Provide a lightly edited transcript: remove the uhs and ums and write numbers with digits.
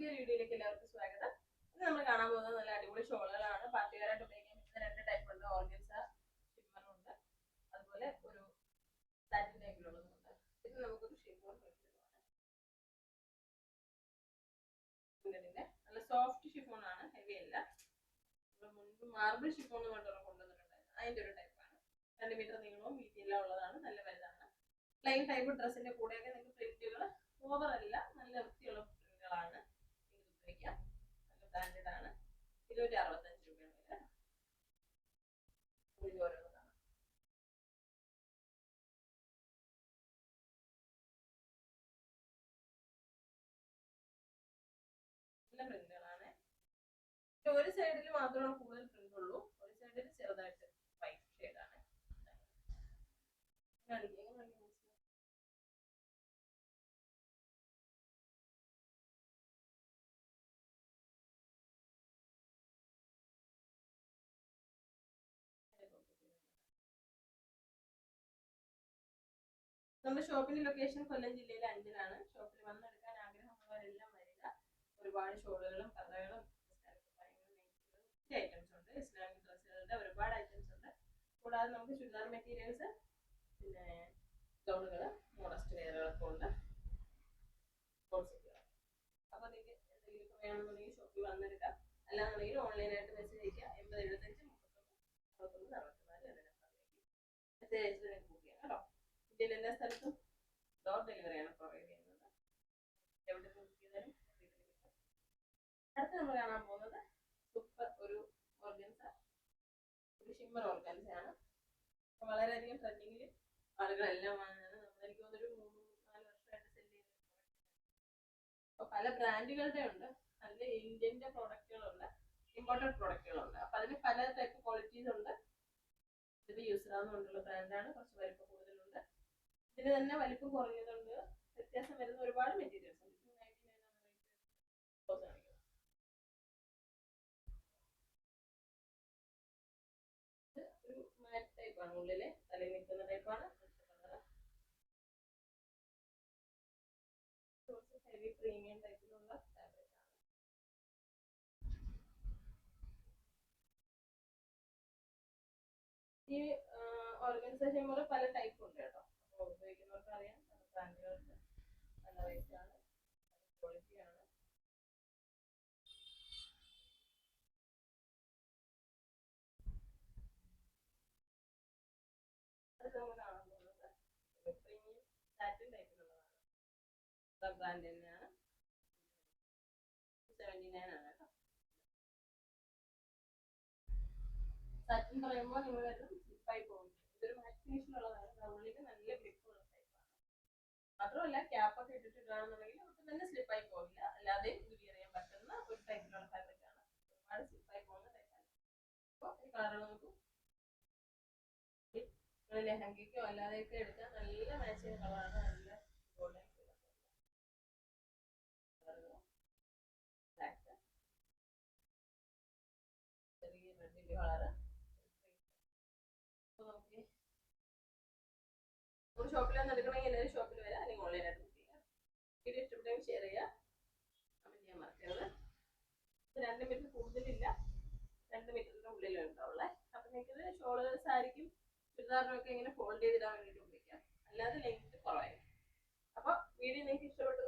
പുതിയ വീഡിയോയിലേക്ക് എല്ലാവർക്കും സ്വാഗതം. ഇന്ന് നമ്മൾ കാണാൻ പോകുന്നത് നല്ല അടിപൊളി ഷോളുകളാണ്. പാർട്ടിക്കാരായിട്ട് ഉപയോഗിക്കാൻ പറ്റുന്ന രണ്ട് ടൈപ്പ് ഉണ്ട്. ഓർഗൻസ ഷിമ്മറും ഉണ്ട്, അതുപോലെ ഒരു സാറ്റിൻ ടൈപ്പിലുള്ളതുണ്ട്. ഇത് നമുക്കൊരു ഷിഫോൺ നല്ല സോഫ്റ്റ് ഷിഫോൺ ആണ്, ഹെവി അല്ല. മുൻപ് മാർബിൾ ഷിഫോൺ കൊണ്ടുവന്നിട്ടുണ്ടായിരുന്നു, അതിന്റെ ഒരു ടൈപ്പാണ്. 2 മീറ്റർ നീളവും വീതിയെല്ലാം ഉള്ളതാണ്, നല്ല വലുതാണ്. പ്ലെയിൻ ടൈപ്പ് ഡ്രസ്സിന്റെ കൂടെയൊക്കെ നിങ്ങൾക്ക് പ്രിന്റുകൾ ഓവർ അല്ല, നല്ല വൃത്തിയുള്ള പ്രിന്റുകളാണ് ഉപയോഗിക്കാം. നല്ല ബ്രാൻഡഡ് ആണ്. 265 രൂപയാണ് വില. ഓരോന്നതാണ്. നല്ല പ്രിന്റുകളാണ്. ഒരു സൈഡിൽ മാത്രമാണ് കൂടുതൽ പ്രിന്റ് ഉള്ളൂ, ഒരു സൈഡിൽ ചെറുതായിട്ട് വൈറ്റ് ഷെയ്ഡാണ്. നമ്മുടെ ഷോപ്പിന്റെ ലൊക്കേഷൻ കൊല്ലം ജില്ലയിലെ അഞ്ചലാണ്. ഷോപ്പിൽ വന്നെടുക്കാൻ ആഗ്രഹമുള്ളവരെല്ലാം വരിക. ഒരുപാട് ഷോളുകളും കഥകളും ഐറ്റംസ് ഉണ്ട്. ഇസ്ലാമിക് ഡ്രസ്സുകളുടെ ഒരുപാട് ഐറ്റംസ് ഉണ്ട്. കൂടാതെ നമുക്ക് ചുരിദാർ മെറ്റീരിയൽസ്, പിന്നെ ഗൗണുകള്, മോഡസ്റ്റ് വെയറുകളൊക്കെ ഉണ്ട്. അപ്പൊ നിങ്ങൾക്ക് എന്തെങ്കിലും വേണമെന്നുണ്ടെങ്കിൽ ഷോപ്പിൽ വന്നെടുക്കാം. അല്ലാന്നുണ്ടെങ്കിൽ ഓൺലൈനായിട്ട് മെസ്സേജ് അയക്കുക. 8075 33 61 64 എന്ന നമ്പറിലേക്ക് മെസ്സേജ് അയച്ചിട്ട് നിങ്ങൾക്ക് ബുക്ക് ചെയ്യാം കേട്ടോ. ഇന്ത്യയിൽ എല്ലാ സ്ഥലത്തും ഡോർ ഡെലിവറിയാണ് പ്രൊവൈഡ് ചെയ്യുന്നത്. എവിടെ ബുക്ക് ചെയ്താലും അടുത്ത് നമ്മൾ കാണാൻ പോകുന്നത് സൂപ്പർ ഒരു ഓർഗൻസ, ഒരു ഷിമ്മർ ഓർഗൻസയാണ്. വളരെയധികം ട്രെൻഡിങ്ങിൽ ആളുകളെല്ലാം വാങ്ങുന്നത്. എനിക്ക് തോന്നുന്നൊരു 3-4 വർഷമായിട്ട് സെല് ചെയ്യുന്നത്. അപ്പൊ പല ബ്രാൻഡുകളുടെ ഉണ്ട്. അതിൽ ഇന്ത്യൻ്റെ പ്രോഡക്റ്റുകളുണ്ട്, ഇമ്പോർട്ടഡ് പ്രോഡക്റ്റുകളുണ്ട്. അപ്പൊ അതിന് പല ടൈപ്പ് ക്വാളിറ്റീസ് ഉണ്ട്. ഇത് യൂസറാന്നുകൊണ്ടുള്ള ബ്രാൻഡാണ്. കുറച്ച് വലിപ്പം കൂടുതലുണ്ട്. ഇതിന് തന്നെ വലിപ്പം കുറഞ്ഞതുണ്ട്. വ്യത്യാസം വരുന്ന ഒരുപാട് മെറ്റീരിയൽസ് ഉണ്ട്. 299 ഒരു മാറ്റ് ടൈപ്പാണ്. ഉള്ളില് തലയിൽ നിൽക്കുന്ന ടൈപ്പാണ്. ഹെവി പ്രീമിയം ടൈപ്പിലുള്ള ഫാബ്രിക് ആണ്. ഈ ഓർഗൻസ ഷിമ്മർ പല ടൈപ്പ് ഉണ്ട് കേട്ടോ. അപ്പോൾ ഉപയോഗിക്കുന്നവർക്ക് അറിയാം. ബ്രാൻഡുകൾക്ക് നല്ല റേറ്റ് ആണ്, ക്വാളിറ്റി ആണ്. അത് നമ്മൾ കാണാൻ പോകുന്നത് പ്രീമിയം സാറ്റിൻ ടൈപ്പിലുള്ളതാണ്. ബ്രാൻഡ് തന്നെയാണ്. 79 ആണ് കേട്ടോ. സാറ്റിൻ പറയുമ്പോൾ നിങ്ങൾ സ്ലിപ്പായി പോകും. ഇതൊരു മാറ്റ് ഫിനിഷിലുള്ളതാണ്. ഉള്ളിൽ നല്ല ഗ്രിപ്പുള്ള ടൈപ്പാണ്. മാത്രമല്ല ക്യാപ്പൊക്കെ ഇട്ടിട്ടാണെന്നുണ്ടെങ്കിൽ ഒട്ടും തന്നെ സ്ലിപ്പായി പോകില്ല. അല്ലാതെ ഇത് വിയർ ചെയ്യാൻ പറ്റുന്ന ഒരു ടൈപ്പിലുള്ള ഫാബ്രിക് ആണ്. ഒരുപാട് സ്ലിപ്പായി പോകുന്ന ടൈപ്പാണ്. അപ്പോൾ ഈ കളറുകൾ നമുക്ക് ലെഹങ്കയ്ക്കോ അല്ലാതെയൊക്കെ എടുക്കാൻ നല്ല മാച്ച് ചെയ്യുന്ന കളറാണ്. നല്ല ഗോൾഡൻ ബ്ലാക്ക്, ചെറിയ റെഡിന്റെ കളറ്. നമുക്ക് ഷോപ്പിൽ വന്ന് എടുക്കണമെങ്കിൽ എല്ലാവരും ഷോപ്പിൽ വരാം, അല്ലെങ്കിൽ ഓൺലൈനായിട്ട് ബുക്ക് ചെയ്യാം. വീഡിയോ ഇഷ്ടപ്പെട്ടെങ്കിൽ ഷെയർ ചെയ്യുക, കമന്റ് ചെയ്യാൻ മറക്കരുത്. 2 മീറ്റർ കൂടുതലില്ല, 2 മീറ്ററിന്റെ ഉള്ളിലും ഉണ്ടാവുള്ളേ. അപ്പൊ നിങ്ങൾക്ക് ഷോള്, സാരിക്കും ചുരിദാറിനൊക്കെ ഇങ്ങനെ ഫോൾഡ് ചെയ്തിടാൻ വേണ്ടിയിട്ട് ഉപയോഗിക്കാം. അല്ലാതെ ലെങ്ത് കുറവായിരിക്കും. അപ്പൊ വീഡിയോ നിങ്ങൾക്ക് ഇഷ്ടപ്പെട്ടു